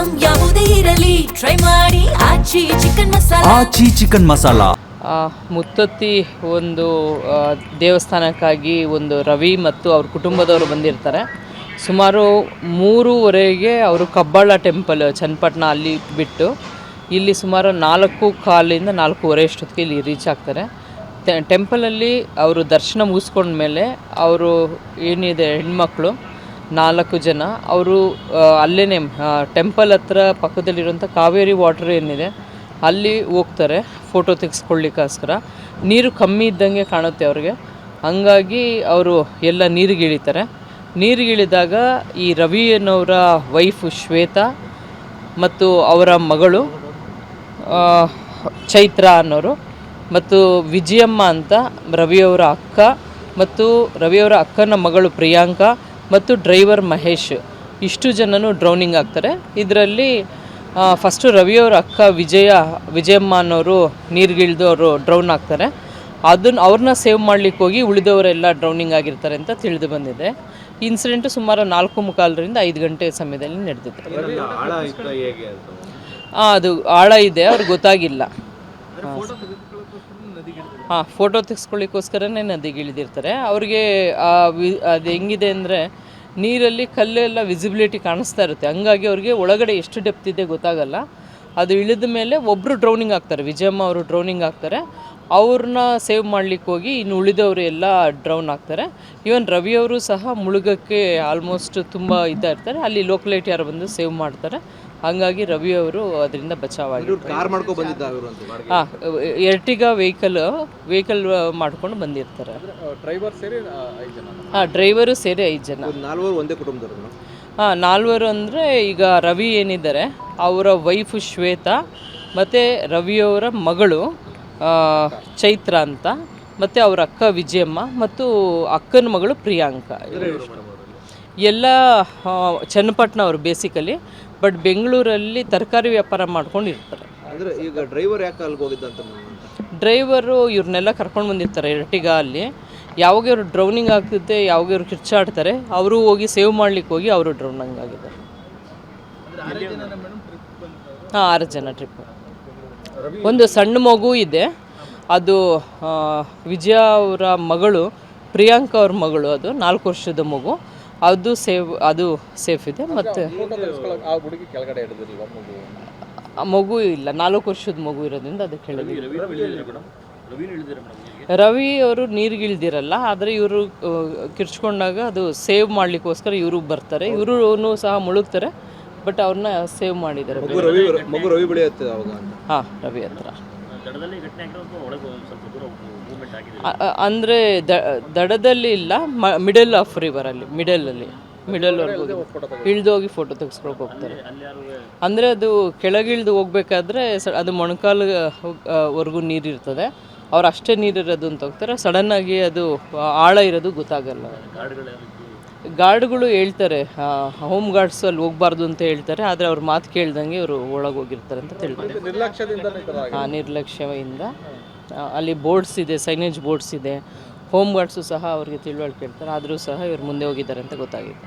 Item ಯಾವುದೇ ಇರಲಿ try ಮಾಡಿ ಆಚಿ ಚಿಕನ್ ಮಸಾಲಾ. ಮುತ್ತತ್ತಿ ಒಂದು ದೇವಸ್ಥಾನಕ್ಕಾಗಿ ಒಂದು ರವಿ ಮತ್ತು ಅವ್ರ ಕುಟುಂಬದವರು ಬಂದಿರ್ತಾರೆ. ಸುಮಾರು 3:30ಗೆ ಅವರು ಕಬ್ಬಾಳ ಟೆಂಪಲ್ ಚನ್ನಪಟ್ಟಣ ಅಲ್ಲಿ ಬಿಟ್ಟು ಇಲ್ಲಿ ಸುಮಾರು 4:15 4:30 ಅಷ್ಟೊತ್ತಿಗೆ ಇಲ್ಲಿ ರೀಚ್ ಆಗ್ತಾರೆ. ಟೆಂಪಲಲ್ಲಿ ಅವರು ದರ್ಶನ ಮುಗಿಸ್ಕೊಂಡ್ಮೇಲೆ ಅವರು ಏನಿದೆ ಹೆಣ್ಮಕ್ಳು 4 ಜನ ಅವರು ಅಲ್ಲೇ ಟೆಂಪಲ್ ಹತ್ರ ಪಕ್ಕದಲ್ಲಿರುವಂಥ ಕಾವೇರಿ ವಾಟರ್ ಏನಿದೆ ಅಲ್ಲಿ ಹೋಗ್ತಾರೆ ಫೋಟೋ ತೆಗೆಸ್ಕೊಳ್ಳಿಕ್ಕೋಸ್ಕರ. ನೀರು ಕಮ್ಮಿ ಇದ್ದಂಗೆ ಕಾಣುತ್ತೆ ಅವ್ರಿಗೆ, ಹಂಗಾಗಿ ಅವರು ಎಲ್ಲ ನೀರಿಗಿಳಿತಾರೆ. ನೀರಿಗಿಳಿದಾಗ ಈ ರವಿ ಅನ್ನೋರ ವೈಫ್ ಶ್ವೇತಾ ಮತ್ತು ಅವರ ಮಗಳು ಚೈತ್ರ ಅನ್ನೋರು ಮತ್ತು ವಿಜಯಮ್ಮ ಅಂತ ರವಿಯವರ ಅಕ್ಕ ಮತ್ತು ರವಿಯವರ ಅಕ್ಕನ ಮಗಳು ಪ್ರಿಯಾಂಕಾ ಮತ್ತು ಡ್ರೈವರ್ ಮಹೇಶ್ ಇಷ್ಟು ಜನನು ಡ್ರೌನಿಂಗ್ ಆಗ್ತಾರೆ. ಇದರಲ್ಲಿ ಫಸ್ಟು ರವಿಯವರ ಅಕ್ಕ ವಿಜಯಮ್ಮ ಅನ್ನೋರು ನೀರಿಗಿಳಿದು ಅವರು ಡ್ರೌನ್ ಆಗ್ತಾರೆ. ಅವ್ರನ್ನ ಸೇವ್ ಮಾಡಲಿಕ್ಕೆ ಹೋಗಿ ಉಳಿದವರೆಲ್ಲ ಡ್ರೌನಿಂಗ್ ಆಗಿರ್ತಾರೆ ಅಂತ ತಿಳಿದು ಬಂದಿದೆ. ಇನ್ಸಿಡೆಂಟು ಸುಮಾರು 4:45ರಿಂದ 5 ಗಂಟೆ ಸಮಯದಲ್ಲಿ ನಡೆದಿದೆ. ಅದು ಆಳ ಇದೆ, ಅವ್ರಿಗೆ ಗೊತ್ತಾಗಿಲ್ಲ. ಫೋಟೋ ತೆಗೆಸ್ಕೊಳ್ಳಿಕ್ಕೋಸ್ಕರನೇ ನದಿಗೆ ಇಳಿದಿರ್ತಾರೆ. ಅವ್ರಿಗೆ ಅದು ಹೆಂಗಿದೆ ಅಂದರೆ ನೀರಲ್ಲಿ ಕಲ್ಲೆಲ್ಲ ವಿಸಿಬಿಲಿಟಿ ಕಾಣಿಸ್ತಾ ಇರುತ್ತೆ, ಹಂಗಾಗಿ ಅವ್ರಿಗೆ ಒಳಗಡೆ ಎಷ್ಟು ಡೆಪ್ತ್ ಇದೆ ಗೊತ್ತಾಗಲ್ಲ. ಅದು ಇಳಿದ ಮೇಲೆ ಒಬ್ಬರು ಡ್ರೌನಿಂಗ್ ಆಗ್ತಾರೆ, ವಿಜಯಮ್ಮ ಅವರು ಡ್ರೌನಿಂಗ್ ಆಗ್ತಾರೆ. ಅವ್ರನ್ನ ಸೇವ್ ಮಾಡಲಿಕ್ಕೆ ಹೋಗಿ ಇನ್ನು ಉಳಿದವರು ಎಲ್ಲ ಡ್ರೌನ್ ಆಗ್ತಾರೆ. ಈವನ್ ರವಿಯವರು ಸಹ ಮುಳುಗಕ್ಕೆ ಆಲ್ಮೋಸ್ಟ್ ತುಂಬ ಇರ್ತಾರೆ. ಅಲ್ಲಿ ಲೋಕಲೈಟ್ ಯಾರು ಬಂದು ಸೇವ್ ಮಾಡ್ತಾರೆ, ಹಾಗಾಗಿ ರವಿಯವರು ಅದರಿಂದ ಬಚಾವಾಗಿರ್ತಾರೆ. ಎರ್ಟಿಗಾ ವೆಹಿಕಲ್ ಮಾಡ್ಕೊಂಡು ಬಂದಿರ್ತಾರೆ. ಡ್ರೈವರು ಸೇರಿ 5 ಜನ. 4 ಅಂದರೆ ಈಗ ರವಿ ಏನಿದ್ದಾರೆ ಅವರ ವೈಫು ಶ್ವೇತಾ ಮತ್ತು ರವಿಯವರ ಮಗಳು ಚೈತ್ರ ಅಂತ ಮತ್ತು ಅವರ ಅಕ್ಕ ವಿಜಯಮ್ಮ ಮತ್ತು ಅಕ್ಕನ ಮಗಳು ಪ್ರಿಯಾಂಕಾ ಎಲ್ಲ ಚನ್ನಪಟ್ಟಣ ಅವರು ಬೇಸಿಕಲಿ, ಬಟ್ ಬೆಂಗಳೂರಲ್ಲಿ ತರಕಾರಿ ವ್ಯಾಪಾರ ಮಾಡ್ಕೊಂಡು ಇರ್ತಾರೆ. ಈಗ ಡ್ರೈವರ್ ಯಾಕೆ ಅಲ್ಲಿಗೆ ಹೋಗಿದ್ದಂತ? ಡ್ರೈವರು ಇವ್ರನ್ನೆಲ್ಲ ಕರ್ಕೊಂಡು ಬಂದಿರ್ತಾರೆ ಎರ್ಟಿಗಾ ಅಲ್ಲಿ. ಯಾವಾಗ ಇವರು ಡ್ರೌನಿಂಗ್ ಆಗ್ತಿದ್ದೆ, ಯಾವಾಗ ಇವ್ರು ಕಿರ್ಚಾಡ್ತಾರೆ, ಅವರು ಹೋಗಿ ಸೇವ್ ಮಾಡ್ಲಿಕ್ಕೆ ಹೋಗಿ ಅವರು ಡ್ರೌನಿಂಗ್ ಆಗಿದ್ದಾರೆ. 6 ಜನ ಟ್ರಿಪ್. ಒಂದು ಸಣ್ಣ ಮಗು ಇದೆ, ಅದು ವಿಜಯ ಅವರ ಮಗಳು ಪ್ರಿಯಾಂಕಾ ಅವ್ರ ಮಗಳು, ಅದು 4 ವರ್ಷದ ಮಗು, ಅದು ಸೇಫ್ ಇದೆ. ಮತ್ತು ಮಗು ಇಲ್ಲ, 4 ವರ್ಷದ ಮಗು ಇರೋದ್ರಿಂದ ಅದಕ್ಕೆ ಹೇಳಿದ್ವಿ. ರವಿ ಅವರು ನೀರಿಗಿಳ್ದಿರಲ್ಲ, ಆದರೆ ಇವರು ಕಿರ್ಚ್ಕೊಂಡಾಗ ಅದು ಸೇವ್ ಮಾಡಲಿಕ್ಕೋಸ್ಕರ ಇವರು ಬರ್ತಾರೆ. ಇವರು ಸಹ ಮುಳುಗ್ತಾರೆ, ಬಟ್ ಅವ್ರನ್ನ ಸೇವ್ ಮಾಡಿದ್ದಾರೆ. ಹಾಂ, ರವಿ ಹತ್ರ ಅಂದರೆ ದಡದಲ್ಲಿ ಇಲ್ಲ, ಮಿಡಲ್ ಆಫ್ ರಿವರಲ್ಲಿ ಮಿಡಲ್ವರೆಗೂ ಇಳಿದೋಗಿ ಫೋಟೋ ತೆಗೆಸ್ಕೊಳಕ್ಕೆ ಹೋಗ್ತಾರೆ. ಅಂದರೆ ಅದು ಕೆಳಗಿಳಿದು ಹೋಗ್ಬೇಕಾದ್ರೆ ಅದು ಮೊಣಕಾಲವರೆಗೂ ನೀರಿರ್ತದೆ, ಅವ್ರು ಅಷ್ಟೇ ನೀರಿರೋದು ಅಂತ ಹೋಗ್ತಾರೆ. ಸಡನ್ನಾಗಿ ಅದು ಆಳ ಇರೋದು ಗೊತ್ತಾಗಲ್ಲ. ಗಾರ್ಡ್ಗಳು ಹೇಳ್ತಾರೆ, ಹೋಮ್ ಗಾರ್ಡ್ಸ್ ಅಲ್ಲಿ ಹೋಗ್ಬಾರ್ದು ಅಂತ ಹೇಳ್ತಾರೆ, ಆದರೆ ಅವ್ರ ಮಾತು ಕೇಳ್ದಂಗೆ ಇವರು ಒಳಗೆ ಹೋಗಿರ್ತಾರೆ ಅಂತ ತಿಳಿತಾರೆ. ನಿರ್ಲಕ್ಷ್ಯದಿಂದ ಅಲ್ಲಿ ಬೋರ್ಡ್ಸ್ ಇದೆ, ಸೈನೇಜ್ ಬೋರ್ಡ್ಸ್ ಇದೆ. ಹೋಮ್ ಗಾರ್ಡ್ಸು ಸಹ ಅವ್ರಿಗೆ ತಿಳುವಳಿಕೆ ಹೇಳ್ತಾರೆ, ಆದರೂ ಸಹ ಇವ್ರು ಮುಂದೆ ಹೋಗಿದ್ದಾರೆ ಅಂತ ಗೊತ್ತಾಗಿದೆ.